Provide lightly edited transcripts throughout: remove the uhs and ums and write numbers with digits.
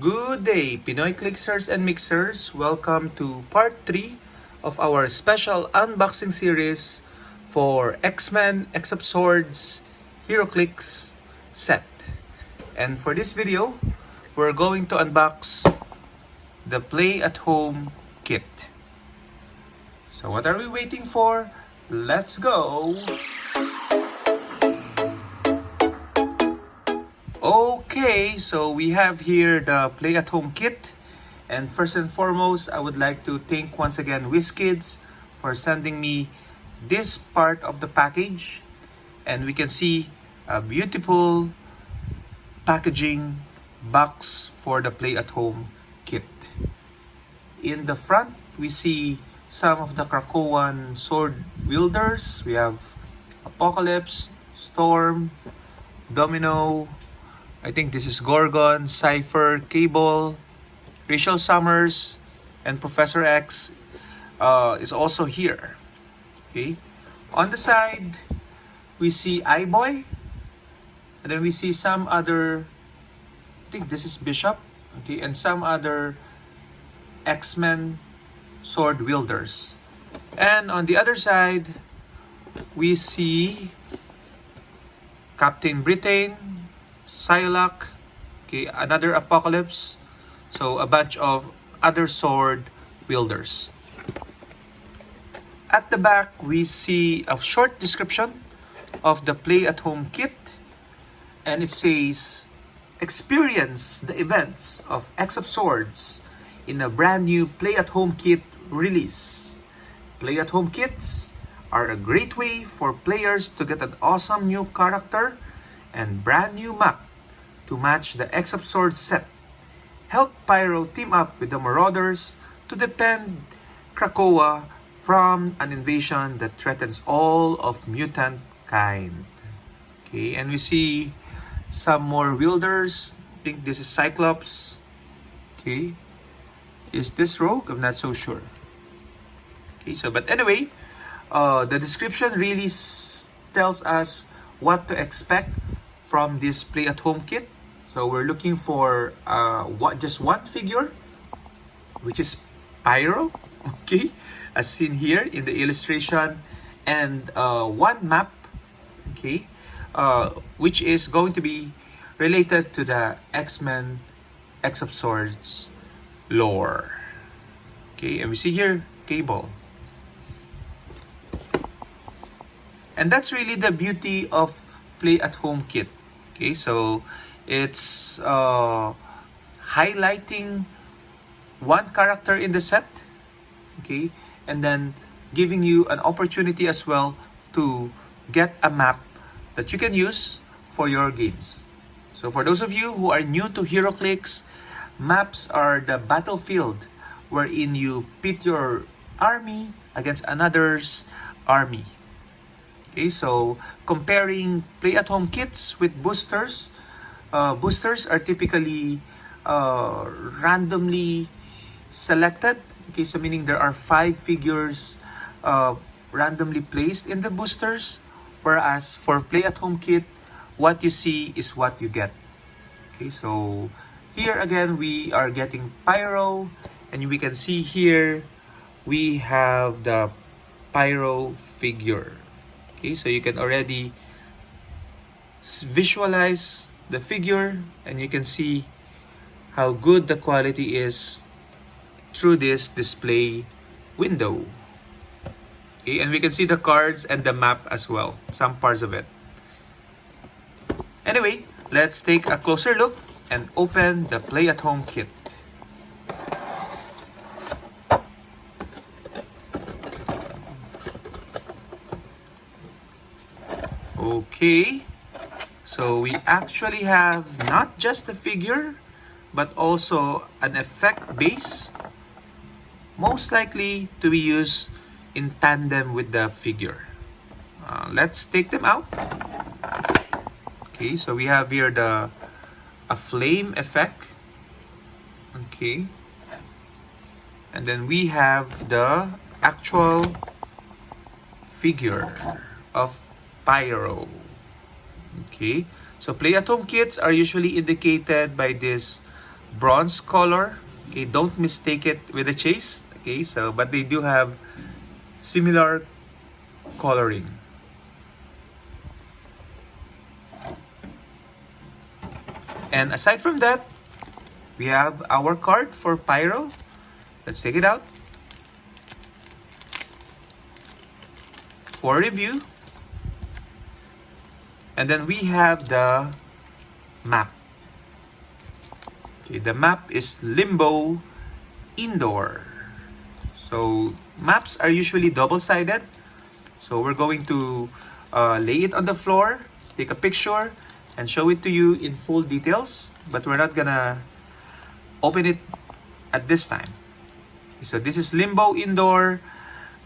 Good day, Pinoy Clixers and Mixers. Welcome to part 3 of our special unboxing series for X-Men X of Swords Heroclix set. And for this video, we're going to unbox the Play at Home kit. So what are we waiting for? Let's go! Okay, so we have here the Play at Home kit. And first and foremost, I would like to thank once again Wizkids for sending me this part of the package. And we can see a beautiful packaging box for the Play at Home kit. In the front, we see some of the Krakowan sword wielders. We have Apocalypse, Storm, Domino, I think this is Gorgon, Cypher, Cable, Rachel Summers, and Professor X is also here. Okay. On the side, we see iBoy, and then we see some other, I think this is Bishop, okay, and some other X-Men sword wielders. And on the other side, we see Captain Britain, Psylocke, okay, another Apocalypse, so a bunch of other sword wielders. At the back, we see a short description of the Play at Home kit, and it says, experience the events of X of Swords in a brand new Play at Home kit release. Play at Home kits are a great way for players to get an awesome new character and brand new map to match the X of Swords set. Help Pyro team up with the Marauders to defend Krakoa from an invasion that threatens all of mutant kind. Okay, and we see some more wielders. I think this is Cyclops. Okay, is this Rogue? I'm not so sure. Okay, so but anyway, the description really tells us what to expect from this Play at Home kit. So we're looking for just one figure, which is Pyro, okay, as seen here in the illustration, and one map, okay, which is going to be related to the X-Men X of Swords lore. Okay, and we see here Cable. And that's really the beauty of Play at Home kit. Okay, so it's highlighting one character in the set, okay, and then giving you an opportunity as well to get a map that you can use for your games. So for those of you who are new to Heroclix, maps are the battlefield wherein you pit your army against another's army. Okay, so comparing Play at Home kits with boosters, boosters are typically randomly selected. Okay, so meaning there are 5 figures randomly placed in the boosters, whereas for Play at Home kit, what you see is what you get. Okay, so here again we are getting Pyro, and we can see here we have the Pyro figure. Okay, so you can already visualize the figure, and you can see how good the quality is through this display window. Okay, and we can see the cards and the map as well, some parts of it. Anyway, let's take a closer look and open the Play at Home kit. Okay, so we actually have not just the figure, but also an effect base, most likely to be used in tandem with the figure. Let's take them out. Okay, so we have here a flame effect. Okay, and then we have the actual figure of Pyro. Okay, so Play at Home kits are usually indicated by this bronze color. Okay, don't mistake it with the chase. Okay, so but they do have similar coloring. And aside from that, we have our card for Pyro. Let's take it out for review. And then we have the map. Okay, the map is Limbo Indoor. So maps are usually double-sided. So we're going to lay it on the floor, take a picture, and show it to you in full details. But we're not gonna open it at this time. So this is Limbo Indoor.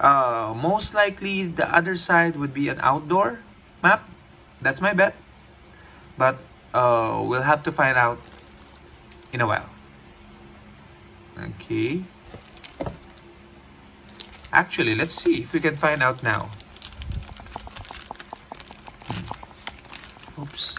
Most likely the other side would be an outdoor map. That's my bet. But we'll have to find out in a while. Okay. Actually, let's see if we can find out now. Oops.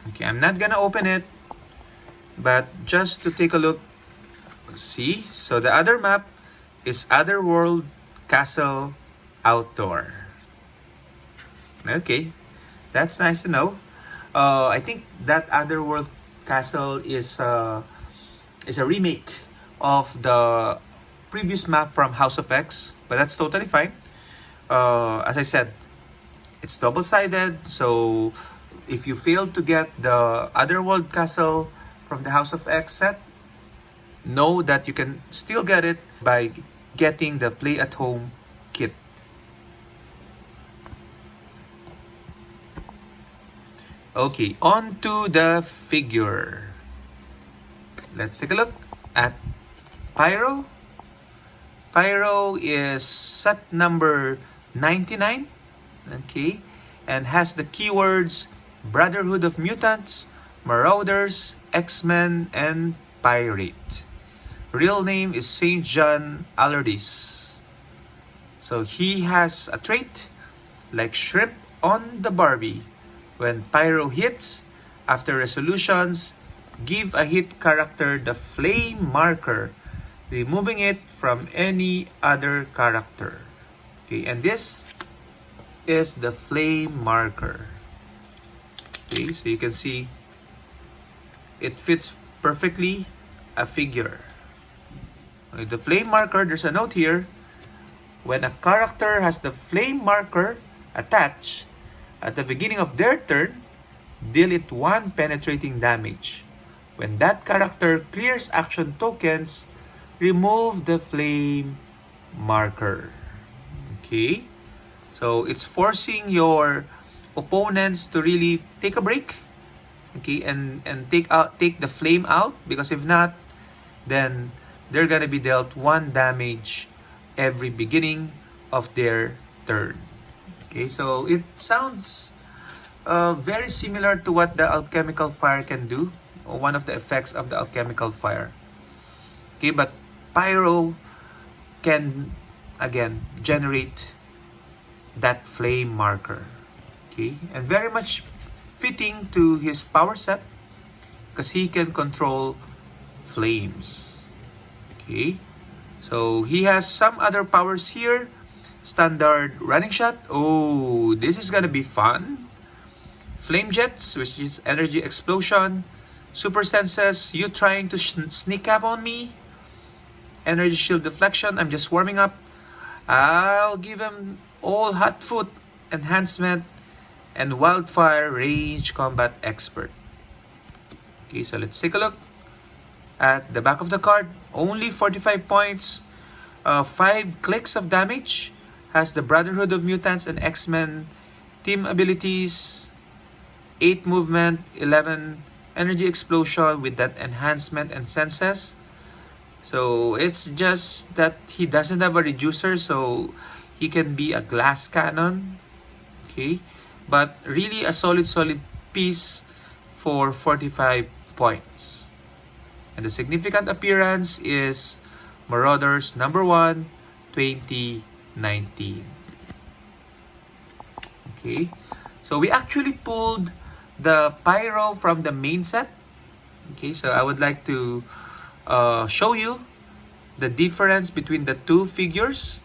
Okay, I'm not gonna open it, but just to take a look. See, so the other map is Otherworld Castle Outdoor. Okay, that's nice to know. I think that Otherworld Castle is a remake of the previous map from House of X, but that's totally fine. As I said, it's double-sided, so if you fail to get the Otherworld Castle from the House of X set, know that you can still get it by getting the play-at-home kit. Okay, on to the figure. Let's take a look at Pyro. Pyro is set number 99, okay, and has the keywords Brotherhood of Mutants, Marauders, X-Men, and Pirate. Real name is Saint John Allardyce. So he has a trait like Shrimp on the Barbie. When Pyro hits, after resolutions, give a hit character the flame marker, removing it from any other character. Okay, and this is the flame marker. Okay, so you can see it fits perfectly a figure. Okay, the flame marker, there's a note here. When a character has the flame marker attached at the beginning of their turn, deal it 1 penetrating damage. When that character clears action tokens, remove the flame marker. Okay? So it's forcing your opponents to really take a break. Okay, and take the flame out, because if not, then they're gonna be dealt 1 damage every beginning of their turn. Okay, so it sounds very similar to what the alchemical fire can do, or one of the effects of the alchemical fire. Okay, but Pyro can again generate that flame marker. Okay, and very much fitting to his power set, because he can control flames. Okay, so he has some other powers here. Standard running shot. Oh, this is gonna be fun. Flame jets, which is energy explosion. Super senses, you trying to sneak up on me. Energy shield deflection, I'm just warming up. I'll give him all hot foot enhancement and wildfire range combat expert. Okay, so let's take a look at the back of the card. Only 45 points, 5 clicks of damage. Has the Brotherhood of Mutants and X-Men team abilities, 8 movement, 11 energy explosion with that enhancement and senses. So it's just that he doesn't have a reducer, so he can be a glass cannon. Okay, but really a solid piece for 45 points. And the significant appearance is Marauders number 1, 2019. Okay, so we actually pulled the Pyro from the main set. Okay, so I would like to show you the difference between the two figures.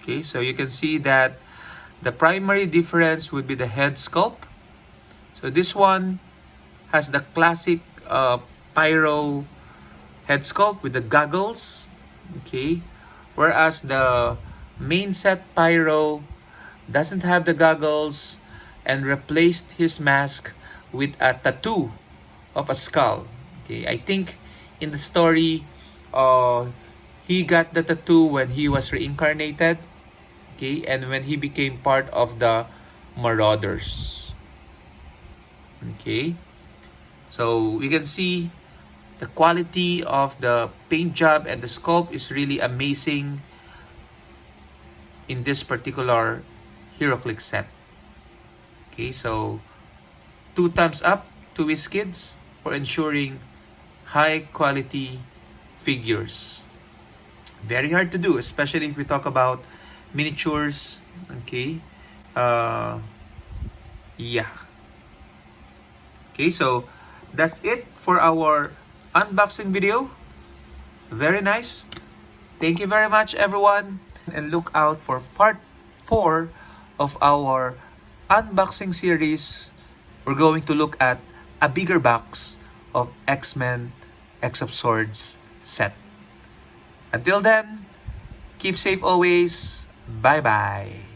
Okay, so you can see that the primary difference would be the head sculpt. So this one has the classic Pyro head sculpt with the goggles. Okay, whereas the main set Pyro doesn't have the goggles and replaced his mask with a tattoo of a skull. Okay, I think in the story, he got the tattoo when he was reincarnated. Okay, and when he became part of the Marauders. Okay, so you can see the quality of the paint job and the sculpt is really amazing in this particular Heroclix set. Okay, so 2 thumbs up to Wizkids for ensuring high quality figures. Very hard to do, especially if we talk about miniatures. Okay, yeah. Okay, so that's it for our unboxing video. Very nice. Thank you very much, everyone, and look out for part 4 of our unboxing series. We're going to look at a bigger box of X-Men X of Swords set. Until then, keep safe always. Bye-bye.